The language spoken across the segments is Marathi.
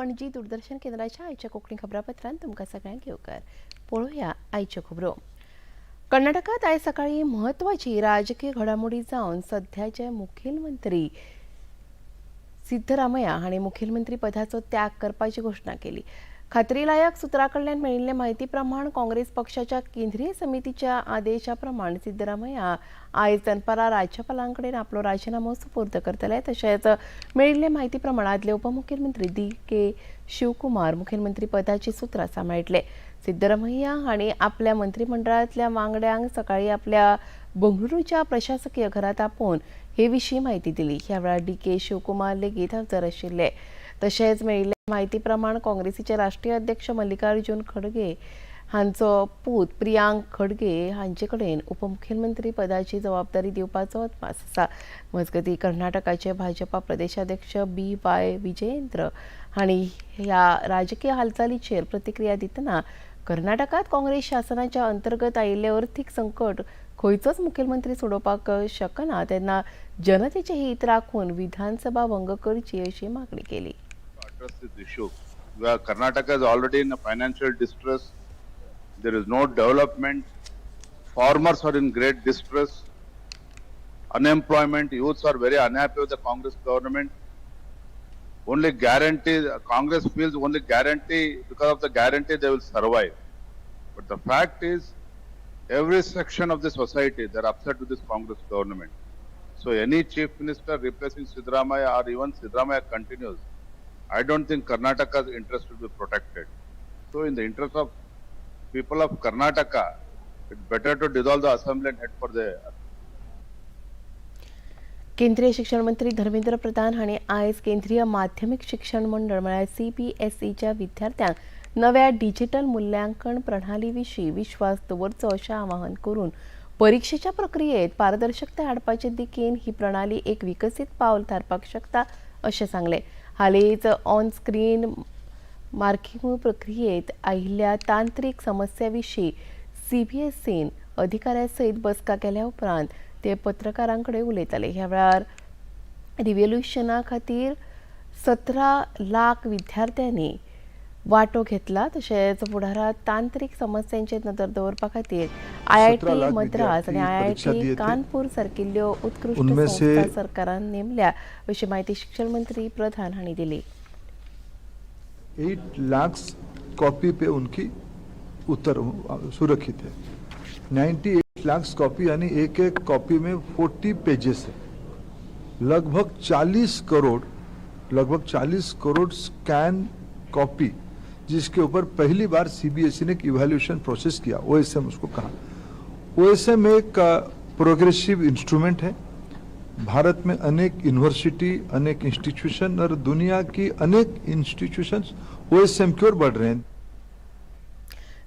पणजी दूरदर्शन केंद्राच्या आयच्या कोंकणी खबरापत्रांत तुमकां सगळ्यांक येवकार. पळोवया आयच्यो खबरो. कर्नाटकात आयज सकाळी म्हत्वाची राजकीय घडामोडी जावन सध्याचे मुखेलमंत्री सिद्धरामय्या हांणी मुखेलमंत्री पदाचो त्याग करपाची घोशणा केली. खात्रीलायक सुत्रांकडल्यान मेळिल्ले म्हायती प्रमाण काँग्रेस पक्षाच्या केंद्रीय समितीच्या आदेशा प्रमाण सिद्धरामय्या आयज दनपारां राज्यपालांकडेन आपलो राजीनामो सुपूर्द करतले. तशेंच मेळिल्ले म्हायती प्रमाण आदले उपमुख्यमंत्री डी.के. शिवकुमार मुखेलमंत्री पदाची सुत्रां सांबाळटले. सिद्धरामय्या हांणी आपल्या मंत्रिमंडळांतल्या वांगड्यांक सकाळी आपल्या बंगळुरूच्या प्रशासकीय घरांत आपोवन हे विशीं म्हायती दिली. ह्या वेळार डी.के. शिवकुमार लेगीत हजर आशिल्ले. तशेंच मेळिल्ले म्हायती प्रमाण काँग्रेसीचे राष्ट्रीय अध्यक्ष मल्लिकार्जुन खडगे हांचो पूत प्रियांक खडगे हांचे कडेन उपमुख्यमंत्री पदाची जबाबदारी दिवपाचो अदमास आसा. मजगतीं कर्नाटकाचे भाजपा प्रदेशाध्यक्ष बी.वाय. विजयेंद्र हांणी ह्या राजकीय हालचालीचेर प्रतिक्रिया दितना कर्नाटकात काँग्रेस शासनाच्या अंतर्गत आयिल्ले अर्थीक संकट खंयचोच मुखेलमंत्री सोडोवपाक शकना तेन्ना जनतेचे हित राखून विधानसभा भंग करची अशी मागणी केली. Address this issue where Karnataka is already in a financial distress. There is no development. Farmers are in great distress. Unemployment, youths are very unhappy with the Congress government. Only guarantee, Congress feels only guarantee, because of the guarantee they will survive. But the fact is, every section of the society, they are upset with this Congress government. So any chief minister replacing Siddaramaiah or even Siddaramaiah continues, I don't think Karnataka's interest will be protected. So in the interest of people of Karnataka, it's better to dissolve the assembly and head for the... केंद्रीय शिक्षण मंत्री धर्मेंद्र प्रधान हांणी आयज केंद्रीय माध्यमिक शिक्षण मंडळ म्हळ्यार CBSEच्या विद्यार्थ्यांक नव्या डिजिटल मुल्यांकन प्रणाली विशीं विश्वास दवरचो अशें आवाहन करून परीक्षेच्या प्रक्रियेत पारदर्शकता हाडपाचे दिकेन ही प्रणाली एक विकसीत पावल थारपाक शकता अशें सांगलें. हालींच ऑन स्क्रीन मार्किंग प्रक्रियेत आयिल्ल्या तांत्रीक समस्या विशीं CBSEन अधिकाऱ्यां सयत बसका केल्या उपरांत ते पत्रकारांकडे उलयताले. ह्या वेळार रिव्होल्युशना खातीर 17 लाख विद्यार्थ्यांनी वांटो घेतला. तशेंच फुडारात तांत्रीक समस्यांचेर नदर दवरपा खातीर IIT मद्रास आनी IIT कानपूर सारकिल्ल्यो उत्कृश्ट संस्था सरकारान नेमल्या अशी माहिती शिक्षण मंत्री प्रधान हांणी दिली. 8 लाख कॉपी पे उनकी उत्तर सुरक्षित है. 98 लाख कॉपी यानी एक कॉपी में 40 पेजेस है. लगभग 40 करोड़ स्कैन कॉपी, जिसके ऊपर पहली बार CBSE ने एक इवैल्यूएशन प्रोसेस किया. OSM उसको कहा. OSM एक प्रोग्रेसिव इंस्ट्रूमेंट है. भारत में अनेक यूनिवर्सिटी, अनेक इंस्टीट्यूशन और दुनिया की अनेक इंस्टीट्यूशंस OSM की ओर बढ़ रहे हैं.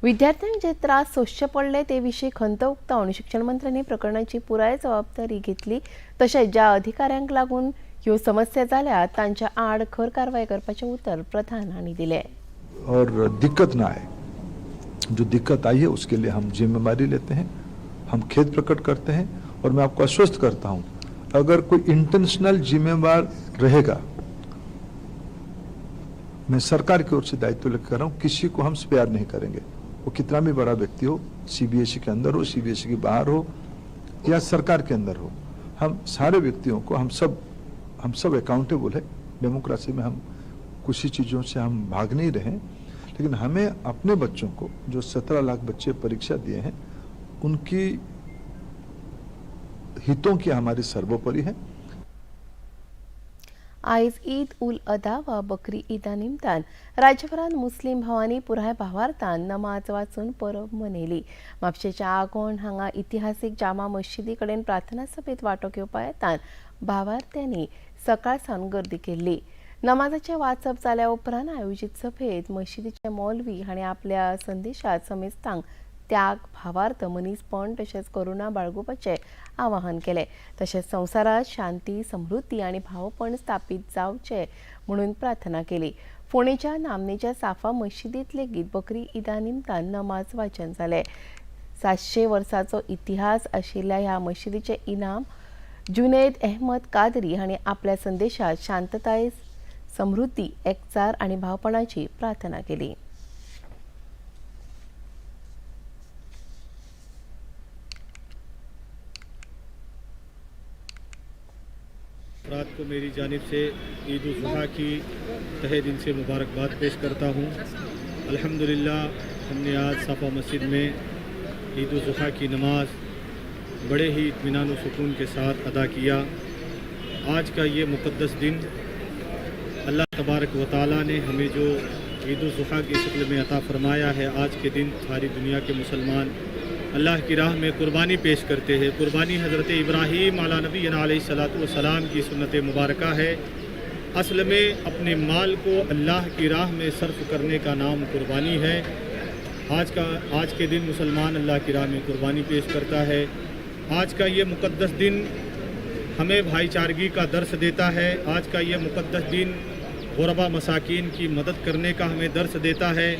विद्यार्थ्यांक जे त्रास सोंसचे पडले ते विशीं खंत उक्तावन शिक्षण मंत्र्यांनी प्रकरणाची पुराय जबाबदारी घेतली. तशेंच ज्या अधिकाऱ्यांक लागून ह्यो समस्या जाल्यात तांच्या आड खर कारवाय करपाचें उतर प्रधान हांणी दिलें. और दिक्कत ना आए. जो दिक्कत आई है उसके लिए हम जिम्मेदारी लेते हैं, हम खेद प्रकट करते हैं और मैं आपको आश्वस्त करता हूं, अगर कोई इंटेंशनल जिम्मेवार रहेगा, मैं सरकार की ओर से दायित्व लेकर रहा हूं, किसी को हम स्पेयर नहीं करेंगे. वो कितना भी बड़ा व्यक्ति हो, CBSE के अंदर हो, CBSE के बाहर हो या सरकार के अंदर हो, हम सारे व्यक्तियों को हम सब अकाउंटेबल है. डेमोक्रेसी में हम कुछ चीज़ों से हम भाग नहीं रहे, लेकिन हमें अपने बच्चों को, जो 17 लाख बच्चे परीक्षा दिए हैं, उनकी हितों की हमारी सर्वोपरि है. आयज ईद उल अदा वा बकरी ईदा निमतान राज्यभरात मुस्लिम भावांनी पुराय भावार्थान नमाज वाचून परब मनयली. म्हापशेच्या आगोंड हांगा इतिहासीक जामा मशिदी कडेन प्रार्थना सभेत वांटो घेवपा येतान भावार्थ्यांनी सकाळ सावन गर्दी केल्ली. नमाजाचे वाचप जाल्या उपरांत आयोजीत सभेत मशिदीचे मौलवी हांणी आपल्या संदेशात समेस्तांक त्याग, भावार्थ, मनीसपण तशेंच करुणा बाळगुपाचें आवाहन केलें. तशेंच संवसारात शांती, समृद्धी आनी भावपण स्थापीत जावचें म्हणून प्रार्थना केली. फोंडेच्या नामनेच्या साफा मशिदीत लेगीत बकरी ईदा निमतान नमाज वाचन जालें. 700 वर्सांचो इतिहास आशिल्ल्या ह्या मशिदीचे इमाम जुनैद अहमद कादरी हांणी आपल्या संदेशात शांतताय, समृद्धी, एकचार आणि भावपणाची प्रार्थना केली. रात को मेरी जानिब से ईद उल ज़ुहा की तहे दिल से मुबारकबाद पेश करता हूँ। अल्हम्दुलिल्लाह हमने आज सफ़ा मस्जिद में ईद उल ज़ुहा की नमाज बड़े ही इत्मीनान व सुकून के साथ अदा किया। आज का ये मुक़द्दस दिन अल्लाह तबारक व तआला ने हमें जो ईद उल ज़ुहा की शक्ल में अता फ़रमाया है, आज के दिन सारी दुनिया के मुसलमान अल्लाह की राह में कुर्बानी पेश करते हैं। कुर्बानी हज़रत इब्राहीम अला नबी अलैहिस्सलातु वस्सलाम की सुन्नत मुबारका है। असल में अपने माल को अल्लाह की राह में सर्फ करने का नाम कुर्बानी है। आज के दिन मुसलमान अल्लाह की राह में कुर्बानी पेश करता है। आज का ये मुक़द्दस दिन हमें भाईचारगी का दर्स देता है। आज का ये मुक़द्दस दिन गुरबा मसाकीन की मदद करने का हमें दर्स देता है।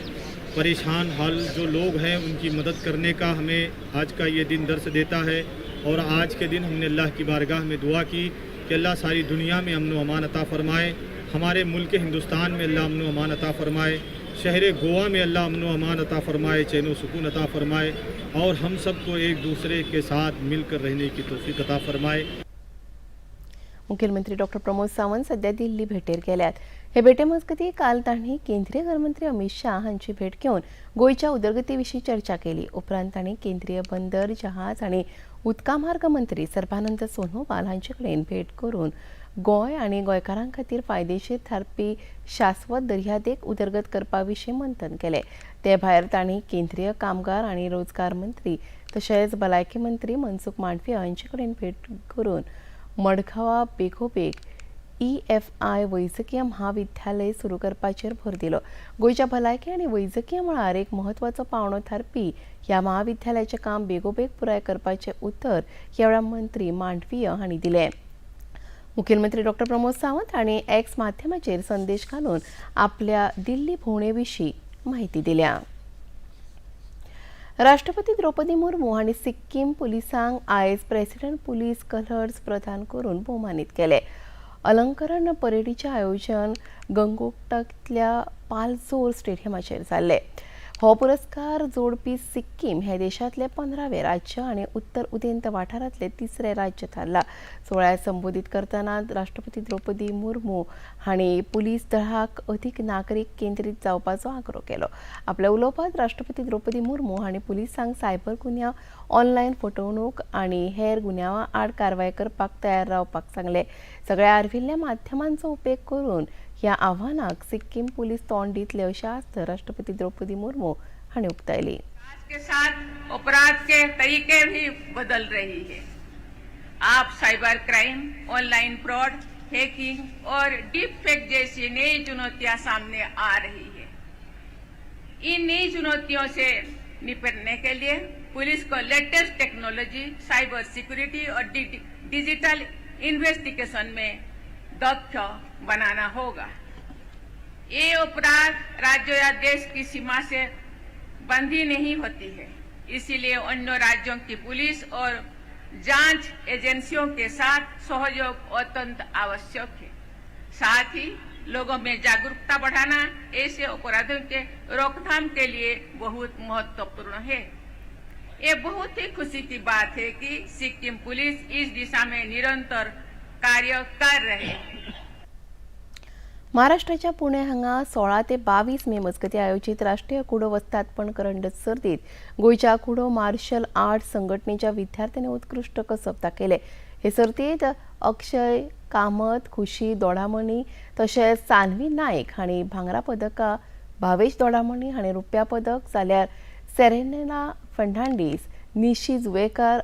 परेशान हाल जो लोग हैं उनकी मदद करने का हमें आज का ये दिन दर्स देता है। और आज के दिन हमने अल्लाह की बारगाह में दुआ की कि अल्लाह सारी दुनिया में अमन व अमान अता फ़रमाए। हमारे मुल्क हिंदुस्तान में अल्लाह अमन व अमान अता फ़रमाए। शहर गोवा में अल्लाह अमन व अमान अता फ़रमाए, चैन व सुकून अता फ़रमाए और हम सबको एक दूसरे के साथ मिलकर रहने की तौफीक अता फ़रमाए। मुखेलमंत्री डॉक्टर प्रमोद सावंत सध्या दिल्ली भेटेर गेल्यात. हे भेटे मजगती काल तांणी केंद्रीय गृहमंत्री अमित शाह हांची भेट घेवन गोयच्या उदरगतीविशीं चर्चा केली. उपरांत तांणी केंद्रीय बंदर, जहाज आणि उदकामार्ग मंत्री सर्बानंद सोनोवाल हांचे कडेन भेट करून गोंय आणि गोंयकारां खातीर फायदेशीर थारपी शाश्वत दर्यादेग उदरगत करपा विशीं मंथन केलें. ते भायर तांणी केंद्रीय कामगार आणि रोजगार मंत्री तशेंच भलायकी मंत्री मनसुख मांडवीय हांचे कडेन भेट करून मडगांवां बेगोबेग EFI वैजकीय महाविद्यालय सुरू करपाचेर भर दिलो. गोयच्या भलायकी आनी वैजकीय मळार एक म्हत्वाचो पावंडो थारपी ह्या महाविद्यालयाचें काम बेगोबेग पुराय करपाचें उतर ह्या वेळार मंत्री मांडवीय हांणी दिलें. मुखेलमंत्री डॉक्टर प्रमोद सावंत हांणी एक्स माध्यमाचेर संदेश घालून आपल्या दिल्ली भोंवडे विशीं माहिती दिल्या. राष्ट्रपती द्रौपदी मुर्मू हांणी सिक्कीम पुलिसांक आयज प्रेसिडेंट पुलीस कलर्स प्रदान करून भोवमानीत केले. अलंकरण परेडीचें आयोजन गंगोकटांतल्या पालजोर स्टेडियमाचेर जाल्लें. हो पुरस्कार जोडपी सिक्कीम हे देशांतलें 15वें राज्य आनी उत्तर उदेंत वाठारांतलें 3रे राज्य थारलां. सुवाळ्याक संबोधीत करतना राष्ट्रपती द्रौपदी मुर्मू हांणी पुलीस दळाक अदीक नागरीक केंद्रीत जावपाचो आग्रो केलो. आपल्या उलोवपांत राष्ट्रपती द्रौपदी मुर्मू हांणी पुलिसांक सायबर गुन्यांव, ऑनलायन फटवणूक आनी हेर गुन्यांवां आड कारवाय करपाक तयार रावपाक सांगलें. सगळ्या आर्विल्ल्या माध्यमांचो उपेग करून ह्या आव्हानाक सिक्कीम पुलीस तोंड दितले अशें आस्त राष्ट्रपती द्रौपदी मुर्मू हांणी उक्तायली. आज के साथ अपराध के तरीके भी बदल रही है. आप cyber crime, online fraud, hacking और डीप फेक जैसी नई चुनौतियां सामने आ रही है. इन नई चुनौतियों से निपटने के लिए पुलिस को लेटेस्ट टेक्नोलॉजी, साइबर सिक्योरिटी और डिजिटल इन्वेस्टिगेशन में दक्ष बनाना होगा. ये अपराध राज्य या देश की सीमा से बंधी नहीं होती है, इसीलिए अन्य राज्यों की पुलिस और जांच एजेंसियों के साथ सहयोग अत्यंत आवश्यक है. साथ ही लोगों में जागरूकता बढ़ाना ऐसे अपराधों के रोकथाम के लिए बहुत महत्वपूर्ण है. ये बहुत ही खुशी की बात है कि सिक्किम पुलिस इस दिशा में निरंतर कार्य कर रहे हैं. महाराष्ट्राच्या पुणे हांगा 16 ते 22 मे मजगती आयोजित राष्ट्रीय कुडो वस्तादपण करंडक सर्तीत गोयच्या कुडो मार्शल आर्ट संघटनेच्या विद्यार्थ्यांनी उत्कृष्ट कसब दाखयले. हे सर्तीत अक्षय कामत, खुशी दोडामणी तशेंच सान्वी नायक हांणी भांगरा पदकां, भावेश दोडामणी हांणी रुप्या पदक, जाल्यार सेरेना फर्नांडीस, निशी जुवेकार,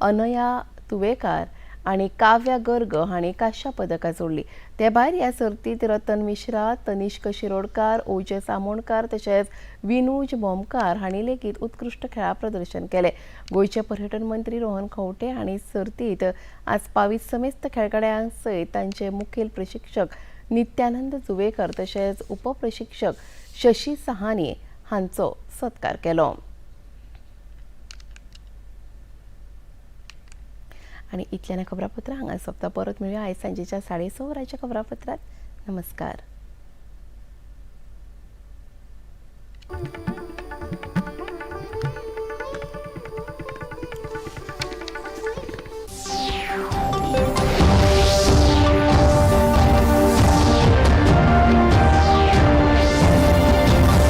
अनया तुवेकार आणि काव्या गर्ग हांणी कांस्य पदकां जोडली. ते भायर ह्या सर्तीत रतन मिश्रा, तनिष्क शिरोडकार, ओजस आमोणकार तशेंच विनूज बोमकार हांणी लेगीत उत्कृष्ट खेळा प्रदर्शन केलें. गोयचे पर्यटन मंत्री रोहन खंवटे हांणी सर्तीत आस्पावीत समेस्त खेळगड्यां सयत तांचे मुखेल प्रशिक्षक नित्यानंद जुवेकर तशेंच उपप्रशिक्षक शशी सहानी हांचो सत्कार केलो. आणि इतल्यान खबरापत्र हांगा सोंपता. परत मेळुया आयज सांजेच्या 6:30 वरांच्या खबरापत्रांत. नमस्कार.